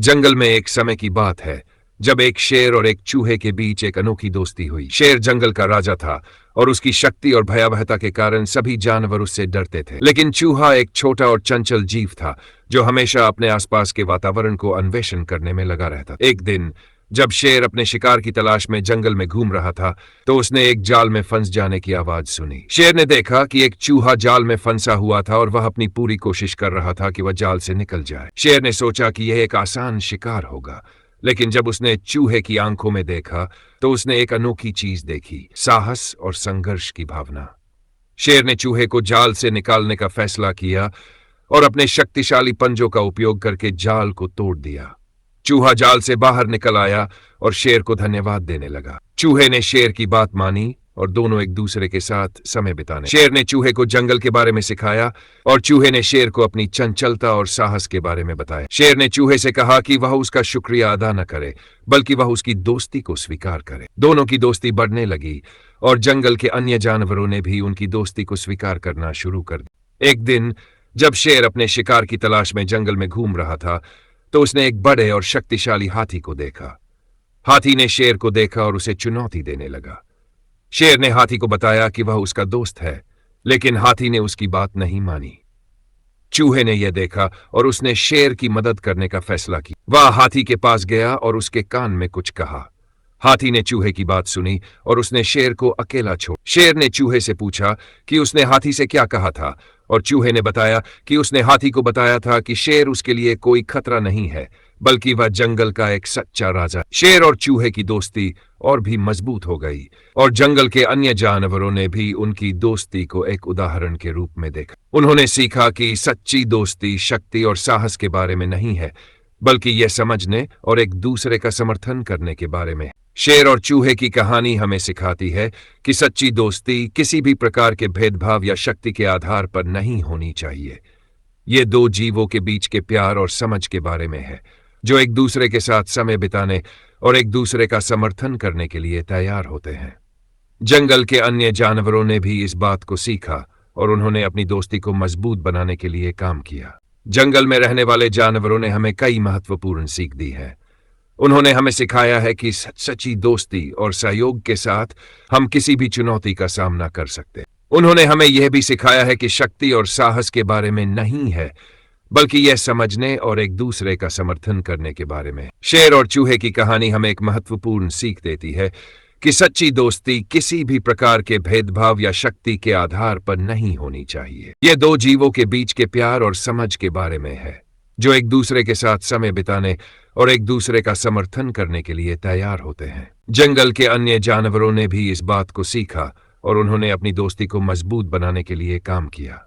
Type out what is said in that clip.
जंगल में एक समय की बात है जब एक शेर और एक चूहे के बीच एक अनोखी दोस्ती हुई। शेर जंगल का राजा था और उसकी शक्ति और भयावहता के कारण सभी जानवर उससे डरते थे। लेकिन चूहा एक छोटा और चंचल जीव था जो हमेशा अपने आसपास के वातावरण को अन्वेषण करने में लगा रहता। एक दिन जब शेर अपने शिकार की तलाश में जंगल में घूम रहा था तो उसने एक जाल में फंस जाने की आवाज सुनी। शेर ने देखा कि एक चूहा जाल में फंसा हुआ था और वह अपनी पूरी कोशिश कर रहा था कि वह जाल से निकल जाए। शेर ने सोचा कि यह एक आसान शिकार होगा, लेकिन जब उसने चूहे की आंखों में देखा तो उसने एक अनोखी चीज देखी, साहस और संघर्ष की भावना। शेर ने चूहे को जाल से निकालने का फैसला किया और अपने शक्तिशाली पंजों का उपयोग करके जाल को तोड़ दिया। चूहा जाल से बाहर निकल आया और शेर को धन्यवाद देने लगा। चूहे ने शेर की बात मानी और दोनों एक दूसरे के साथ समय बिताने। शेर ने चूहे को जंगल के बारे में सिखाया और चूहे ने शेर को अपनी चंचलता और साहस के बारे में बताया। शेर ने चूहे से कहा कि वह उसका शुक्रिया अदा न करे बल्कि वह उसकी दोस्ती को स्वीकार करे। दोनों की दोस्ती बढ़ने लगी और जंगल के अन्य जानवरों ने भी उनकी दोस्ती को स्वीकार करना शुरू कर दिया। एक दिन जब शेर अपने शिकार की तलाश में जंगल में घूम रहा था तो उसने एक बड़े और शक्तिशाली हाथी को देखा। हाथी ने शेर को देखा और उसे चुनौती देने लगा। शेर ने हाथी को बताया कि वह उसका दोस्त है, लेकिन हाथी ने उसकी बात नहीं मानी। चूहे ने यह देखा और उसने शेर की मदद करने का फैसला किया। वह हाथी के पास गया और उसके कान में कुछ कहा। हाथी ने चूहे की बात सुनी और उसने शेर को अकेला छोड़ा। शेर ने चूहे से पूछा कि उसने हाथी से क्या कहा था और चूहे ने बताया कि उसने हाथी को बताया था कि शेर उसके लिए कोई खतरा नहीं है बल्कि वह जंगल का एक सच्चा राजा। शेर और चूहे की दोस्ती और भी मजबूत हो गई और जंगल के अन्य जानवरों ने भी उनकी दोस्ती को एक उदाहरण के रूप में देखा। उन्होंने सीखा कि सच्ची दोस्ती शक्ति और साहस के बारे में नहीं है बल्कि यह समझने और एक दूसरे का समर्थन करने के बारे में है। शेर और चूहे की कहानी हमें सिखाती है कि सच्ची दोस्ती किसी भी प्रकार के भेदभाव या शक्ति के आधार पर नहीं होनी चाहिए। ये दो जीवों के बीच के प्यार और समझ के बारे में है जो एक दूसरे के साथ समय बिताने और एक दूसरे का समर्थन करने के लिए तैयार होते हैं। जंगल के अन्य जानवरों ने भी इस बात को सीखा और उन्होंने अपनी दोस्ती को मजबूत बनाने के लिए काम किया। जंगल में रहने वाले जानवरों ने हमें कई महत्वपूर्ण सीख दी है। उन्होंने हमें सिखाया है कि सच्ची दोस्ती और सहयोग के साथ हम किसी भी चुनौती का सामना कर सकते हैं। उन्होंने हमें यह भी सिखाया है कि शक्ति और साहस के बारे में नहीं है बल्कि यह समझने और एक दूसरे का समर्थन करने के बारे में। शेर और चूहे की कहानी हमें एक महत्वपूर्ण सीख देती है कि सच्ची दोस्ती किसी भी प्रकार के भेदभाव या शक्ति के आधार पर नहीं होनी चाहिए। यह दो जीवों के बीच के प्यार और समझ के बारे में है जो एक दूसरे के साथ समय बिताने और एक दूसरे का समर्थन करने के लिए तैयार होते हैं। जंगल के अन्य जानवरों ने भी इस बात को सीखा और उन्होंने अपनी दोस्ती को मजबूत बनाने के लिए काम किया।